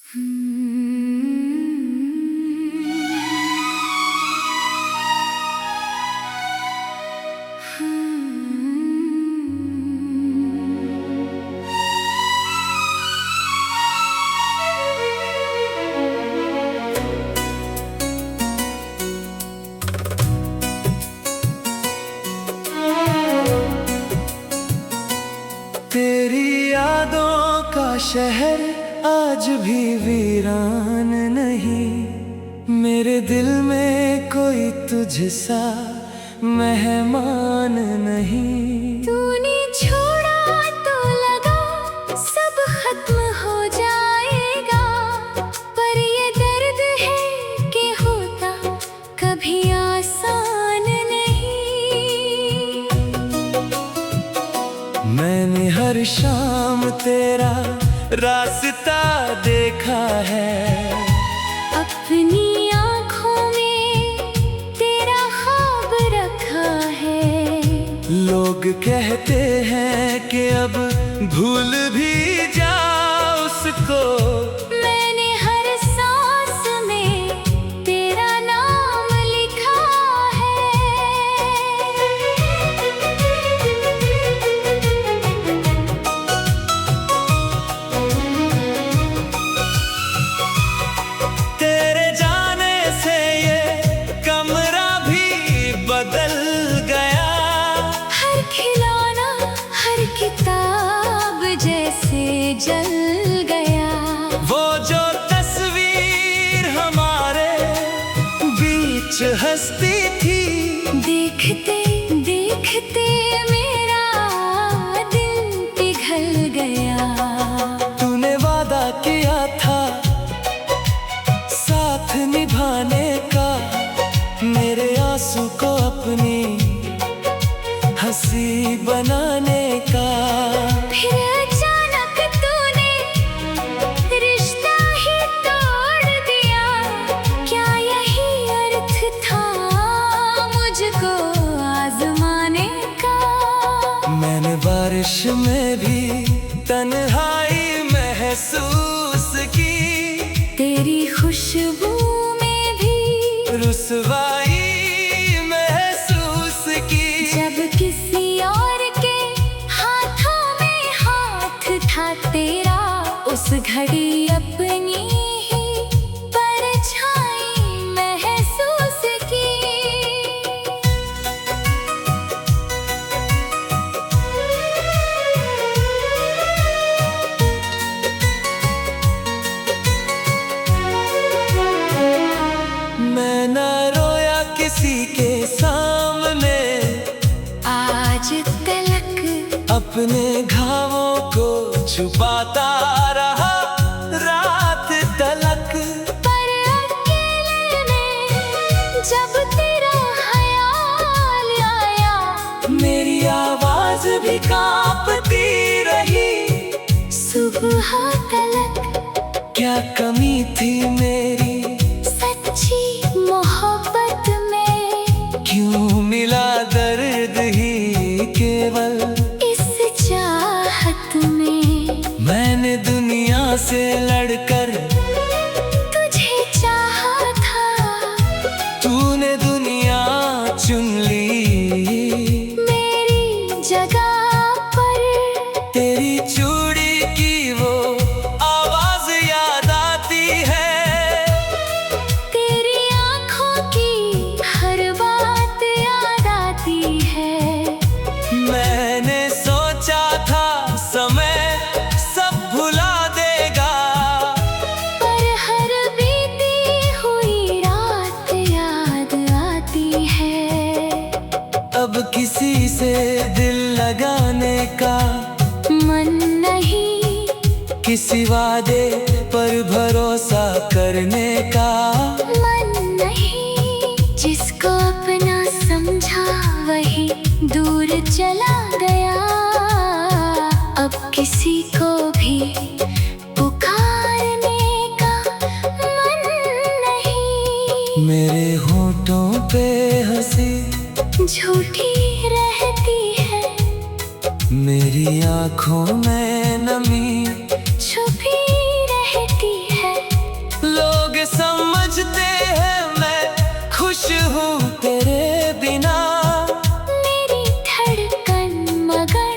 तेरी यादों का शहर आज भी वीरान नहीं, मेरे दिल में कोई तुझसा मेहमान नहीं। तूने छोड़ा तो लगा सब खत्म हो जाएगा, पर ये दर्द है कि होता कभी आसान नहीं। मैंने हर शाम तेरा रास्ता देखा है, अपनी आँखों में तेरा ख्वाब रखा है। लोग कहते हैं कि अब भूल भी जा उसको, मैंने हर सांस में तेरा नाम लिखा बदल गया। हर खिलौना हर किताब जैसे जल गया। वो जो तस्वीर हमारे बीच हंसती थी, देखते देखते मेरा दिल पिघल गया। तूने वादा किया था साथ निभाने का, मेरे आंसू को अपनी हंसी बनाने का। फिर अचानक तूने रिश्ता ही तोड़ दिया, क्या यही अर्थ था मुझको आजमाने का। मैंने बारिश में भी तन्हाई महसूस की, तेरी खुशबू में भी रुसवाई महसूस की। जब किसी और के हाथों में हाथ था तेरा, उस घड़ी अपनी ही परछाई महसूस की। मैं ना रोया किसी के सामने आज तलक, अपने घावों को छुपाता रहा रात तलक। पर अकेले में जब तेरा ख्याल आया, मेरी आवाज भी कांपती रही। सुबह तलक क्या कमी थी मेरी सच्ची मोहब्बत में, क्यों मिला दर्द ही केवल इस चाहत में। मैंने दुनिया से लड़कर तुझे चाहा था, तूने दुनिया चुन ली मेरी जगह पर। तेरी चूड़ी की वो आवाज याद आती है, तेरी आँखों की हर बात याद आती है। मैंने सोचा था समय सब भुला देगा, पर हर बीती हुई रात याद आती है। अब किसी से दिल लगाने का मन नहीं, किसी वादे पर भरोसा करने का मन नहीं। जिसको अपना समझा वही दूर चला गया, अब किसी को भी पुकारने का मन नहीं। मेरे होठों पे हंसी झूठी रहती है, मेरी आंखों में नमी छुपी रहती है। समझते हैं मैं खुश हूँ तेरे बिना। मेरी धड़कन मगर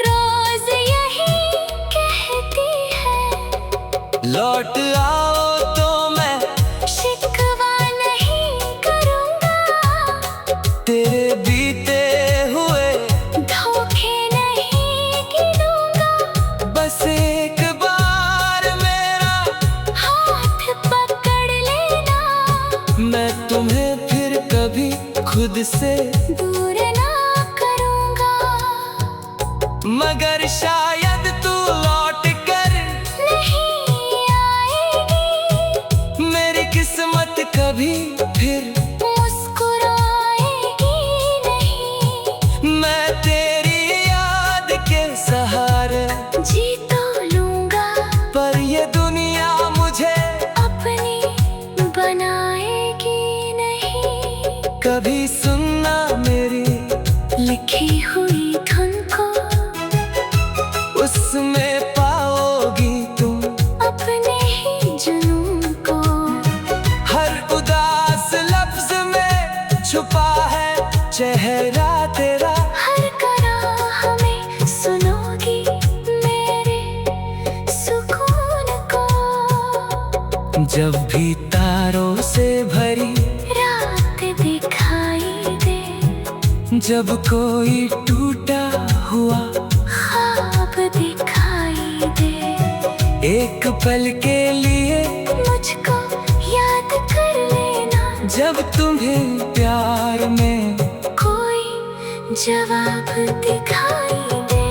रोज यही कहती है, लौट आओ तो मैं शिकवा नहीं करूँगा। तेरे बीते हुए धोखे नहीं गिनूंगा। बस एक बार मेरा हाथ पकड़ लेना, मैं तुम्हें फिर कभी खुद से दूर ना करूँगा। मगर शायद तू लौट कर नहीं आएगी, मेरी किस्मत कभी फिर मुस्कुराएगी नहीं। मैं तेरी याद के सहारे जी तो लूँगा, पर ये दुनिया मुझे अपनी बनाएगी नहीं। कभी सुनना मेरी लिखी हुई धुन को, उसमें पाओगी तुम अपने ही जुनून को। हर उदास लफ्ज में छुपा है चेहरा तेरा। हर कराह में सुनोगी मेरे सुकून को। जब भी तारों से भरी रात दिखाई दे, जब कोई टूटा हुआ ख्वाब दिखाई दे, एक पल के लिए मुझको याद कर लेना। जब तुम्हें प्यार में कोई जवाब दिखाई दे,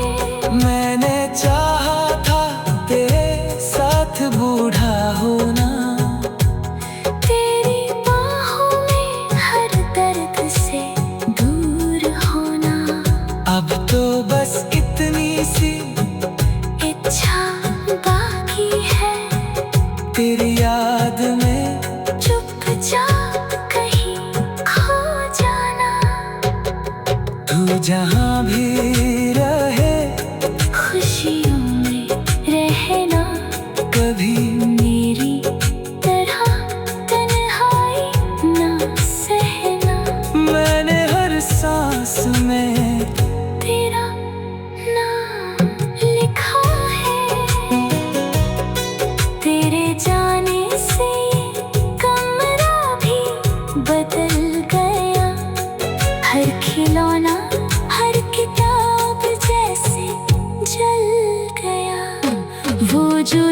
मैंने चाहा था तेरे साथ बूढ़ा होना। तेरी बाहों में हर दर्द से दूर होना। अब तो बस इतनी सी इच्छा बाकी है, तेरी याद में चुपचाप कहीं खो जाना। तू जहाँ भी रहे खुशियों में रहना, कभी मेरी तरह तन्हाई ना सहना। मैंने हर सांस में तेरा नाम लिखा है, तेरे जाने से कमरा भी बदल गया। हर खिलौना हर किताब जैसे जल गया। वो जो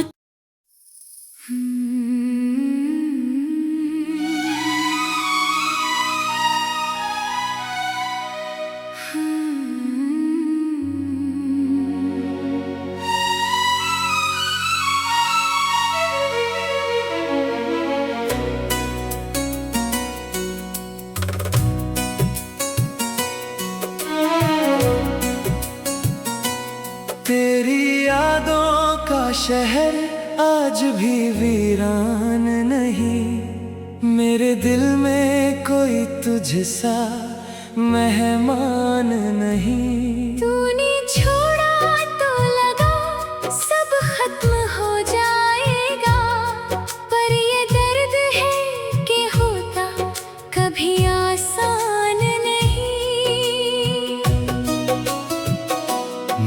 तेरी यादों का शहर आज भी वीरान नहीं। मेरे दिल में कोई तुझसा मेहमान नहीं। तूने छोड़ा तो लगा सब खत्म हो जाएगा, पर ये दर्द है कि होता कभी आसान नहीं।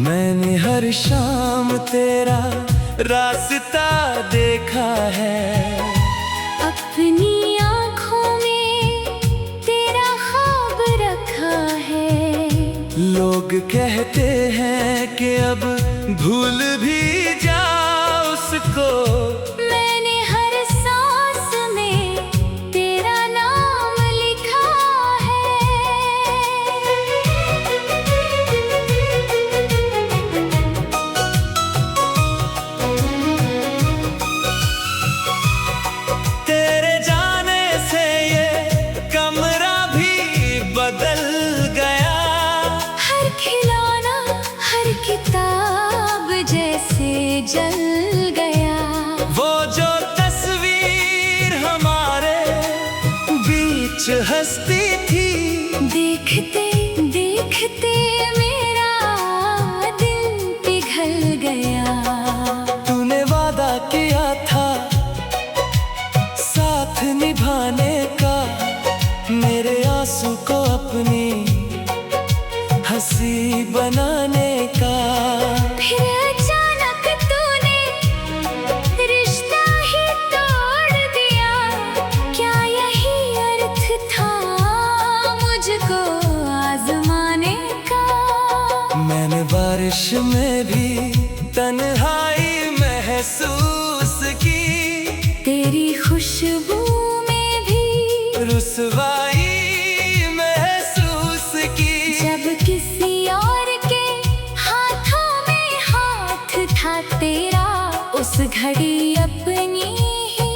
मैंने हर शाम तेरा रास्ता देखा है, अपनी आँखों में तेरा ख्वाब रखा है। लोग कहते हैं कि अब भूल भी जा उसको। मैंने हर सांस में तेरा नाम लिखा तेरे जाने से ये कमरा भी बदल गया। हर खिलौना हर किताब जैसे जल गया। आंसू को अपनी हंसी बनाने का। फिर अचानक तूने रिश्ता ही तोड़ दिया, क्या यही अर्थ था मुझको आजमाने का? मैंने बारिश में भी तन्हाई महसूस की, तेरी खुशबू में भी रुसवाई महसूस की। जब किसी और के हाथों में हाथ था तेरा, उस घड़ी अपनी ही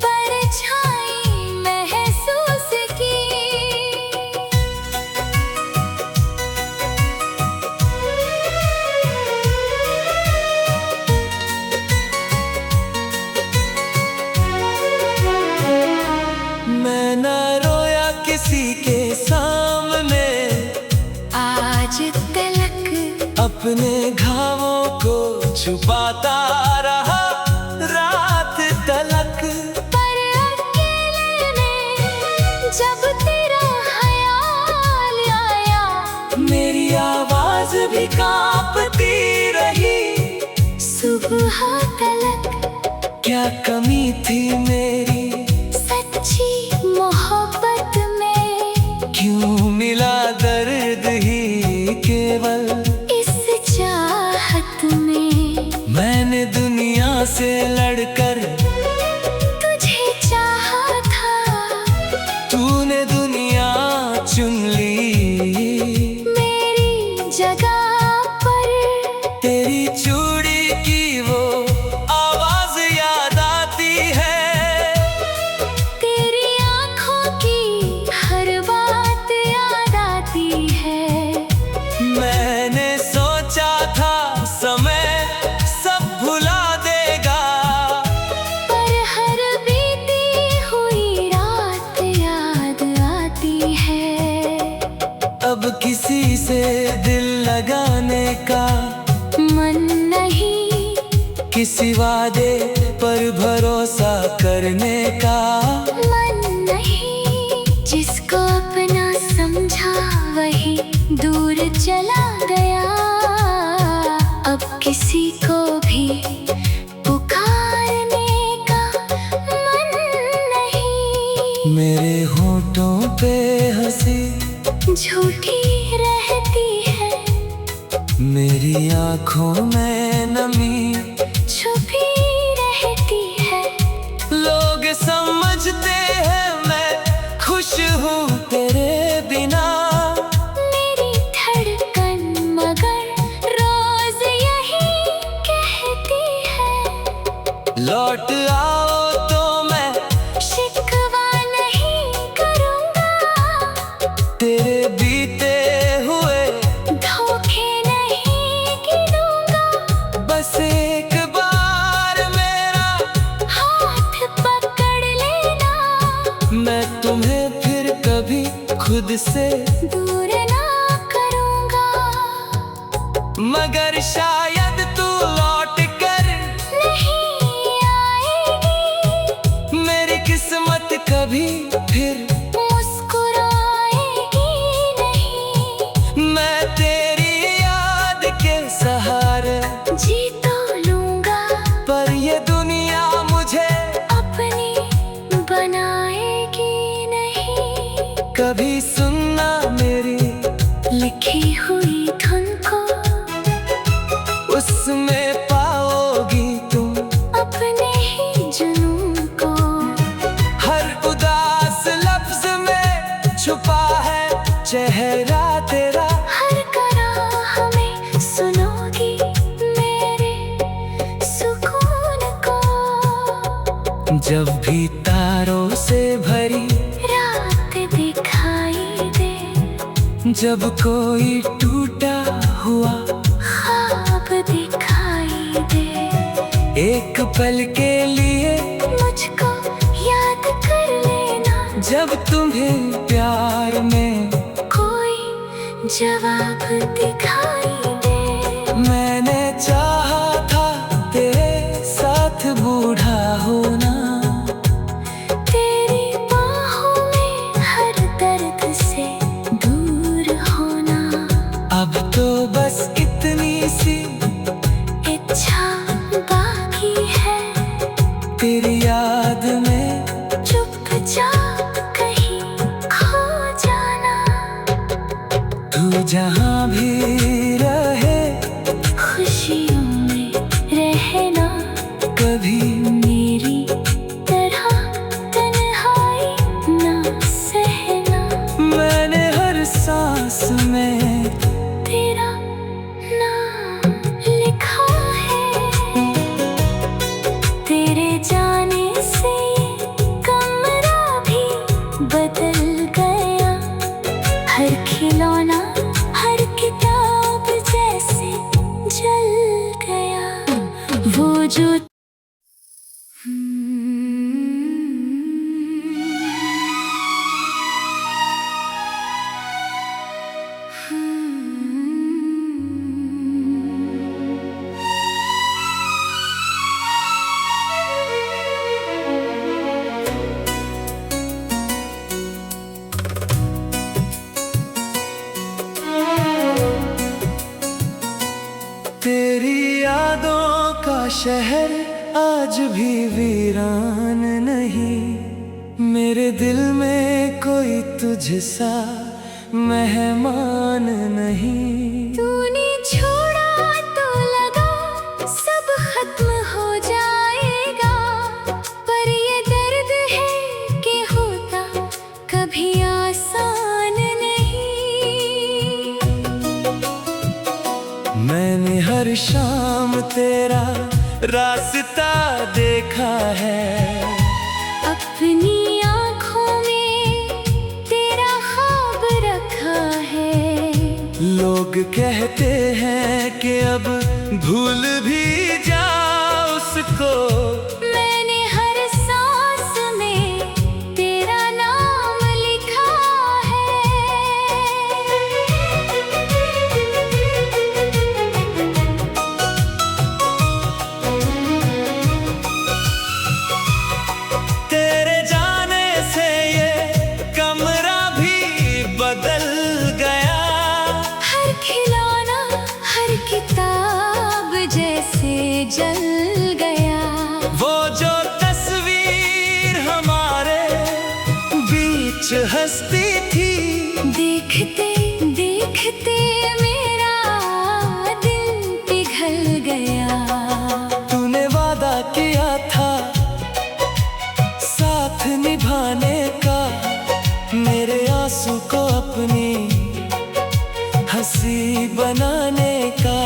परछाई महसूस की। मैं ना रोया किसी के सामने, आज तलक अपने घावों को छुपाता रहा रात तलक। पर अकेले में जब तेरा ख्याल आया, मेरी आवाज भी कांपती रही। सुबह तलक क्या कमी थी मेरी सच्ची मोहब्बत में, क्यों मिला दर्द ही केवल इस चाहत में? मैंने दुनिया से लड़कर तुझे चाहा था, तूने दुनिया चुन ली मेरी जगह पर। तेरी चूड़ी की वो आवाज याद आती है, तेरी आंखों की हर बात याद आती है। मैंने सोचा था समय सब भुला देगा, पर हर बीती हुई रात याद आती है। अब किसी से दिल लगाने का मन नहीं, किसी वादे पर भरोसा करने का मन नहीं। जिसको अपना समझा वही दूर चला गया, अब किसी को भी पुकारने का मन नहीं। मेरे होठों पे हंसी झूठी रहती है, मेरी आंखों में नमी छुपी रहती है। लोग समझते हैं मैं खुश हूँ तेरे बिना, मेरी धड़कन मगर रोज यही कहती है। लौट आओ तो मैं शिकवा नहीं करूँगा, तेरे बीते हुए धोखे नहीं गिनूंगा। बस एक बार मेरा हाथ पकड़ लेना, मैं तुम्हें फिर कभी खुद से दूर ना करूँगा। मगर शायद तू लौट कर नहीं आएगी, मेरी किस्मत कभी फिर मुस्कुराएगी नहीं। मैं तेरी याद के सहारे जी तो लूँगा, पर ये दुनिया मुझे अपनी बनाएगी नहीं। कभी सुनना मेरी लिखी हुई धुन को, उसमें पाओगी तुम अपने ही जुनून को। हर उदास लफ्ज में छुपा है चेहरा तेरा, हर कराह में सुनोगी मेरे सुकून को। जब भी तारों से भरी रात दिखाई दे, जब कोई टूटा हुआ ख्वाब दिखाई दे, एक पल के लिए मुझको याद कर लेना। जब तुम्हें प्यार में कोई जवाब दिखाई दे, मैंने चाहा था तेरे साथ बूढ़ा होना। तेरी बाहों में हर दर्द से तेरी याद में चुपचाप कहीं खो जाना। तू जहाँ भी रहे खुशियों में रहना। कभी मेरी तरह तन्हाई ना सहना। मैंने हर सांस में तेरा नाम लिखा है। तेरे जाने से कमरा भी बदल गया। हर खिलौना हर किताब जैसे जल गया। वो जो तेरी यादों का शहर आज भी वीरान नहीं। मेरे दिल में कोई तुझसा मेहमान नहीं। तूने छोड़ा तो लगा सब खत्म हो जाएगा। पर ये दर्द है कि होता कभी आसान नहीं। मैंने हर शाम तेरा रास्ता देखा है। अपनी आँखों में तेरा ख्वाब रखा है। लोग कहते हैं कि अब भूल भी जा उसको। मैंने हर सांस में तेरा नाम लिखा तेरे जाने से ये कमरा भी बदल गया। हर खिलौना हर किताब जैसे जल गया। वो जो तस्वीर हमारे बीच हंसती थी। देखते देखते मेरा दिल पिघल गया। तूने वादा किया था साथ निभाने का। मेरे आंसू को अपनी हंसी बनाने का।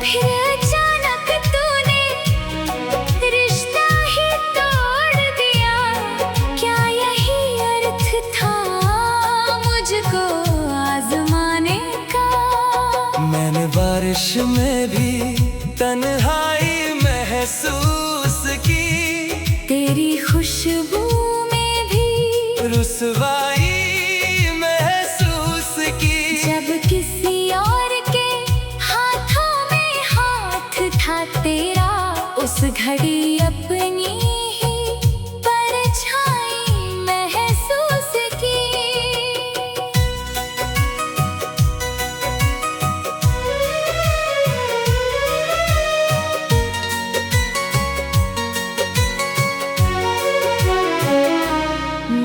फिर अचानक तूने रिश्ता ही तोड़ दिया। क्या यही अर्थ था मुझको आजमाने का। मैंने बारिश में भी तन्हाई महसूस की। तेरी खुशबू में भी रुसवाई महसूस की। जब किसी और के हाथों में हाथ था तेरा। उस घड़ी अपनी ही परछाई महसूस की।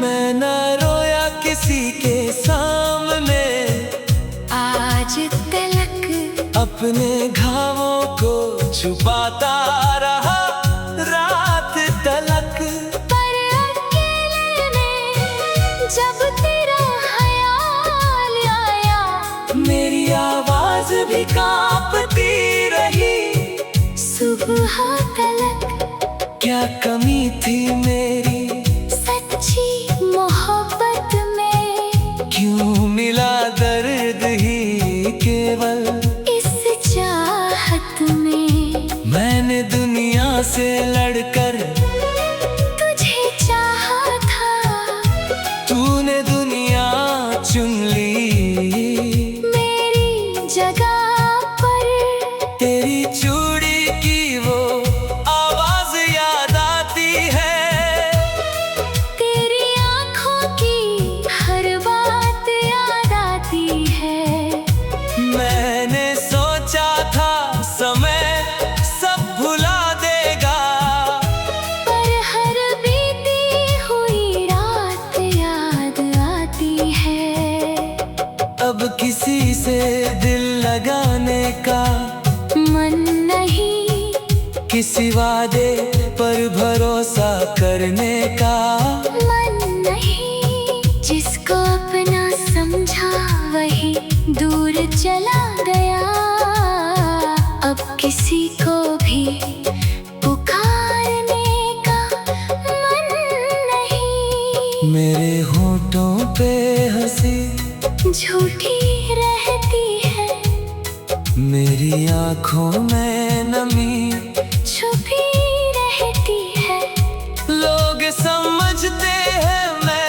मैं न रोया किसी के सामने। आज तलक अपने घावों को छुपाता रहा रात तलक। पर अकेले में जब तेरा ख्याल आया। मेरी आवाज भी कांपती रही। सुबह तलक क्या कमी थी मेरी सच्ची मोहब्बत में। क्यों मिला दर्द ही केवल इस चाहत में। मैंने दुनिया से लड़कर तुझे चाहा था। तूने दुनिया चुन ली। मेरी जगह पर तेरी चूड़ी की वो आवाज याद आती है। तेरी आँखों की हर बात याद आती है। मैंने सोचा था समय सब भुला देगा। किसी वादे पर भरोसा करने का मन नहीं, जिसको अपना समझा वही दूर चला गया। अब किसी को भी पुकारने का मन नहीं। मेरे होठों पे हंसी झूठी रहती है, मेरी आँखों में नमी छुपी रहती है। लोग समझते हैं मैं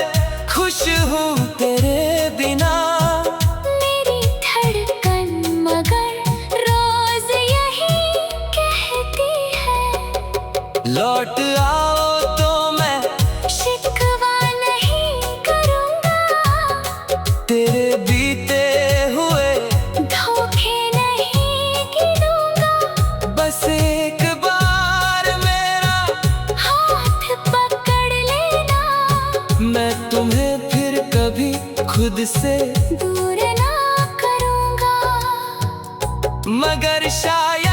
खुश हूँ तेरे बिना। मेरी धड़कन मगर रोज यही कहती है, लौट आओ तो मैं शिकवा नहीं करूँगा। तेरे बीते हुए धोखे नहीं गिनूंगा। बस एक बार मेरा हाथ पकड़ लेना, मैं तुम्हें फिर कभी खुद से दूर ना करूँगा। मगर शायद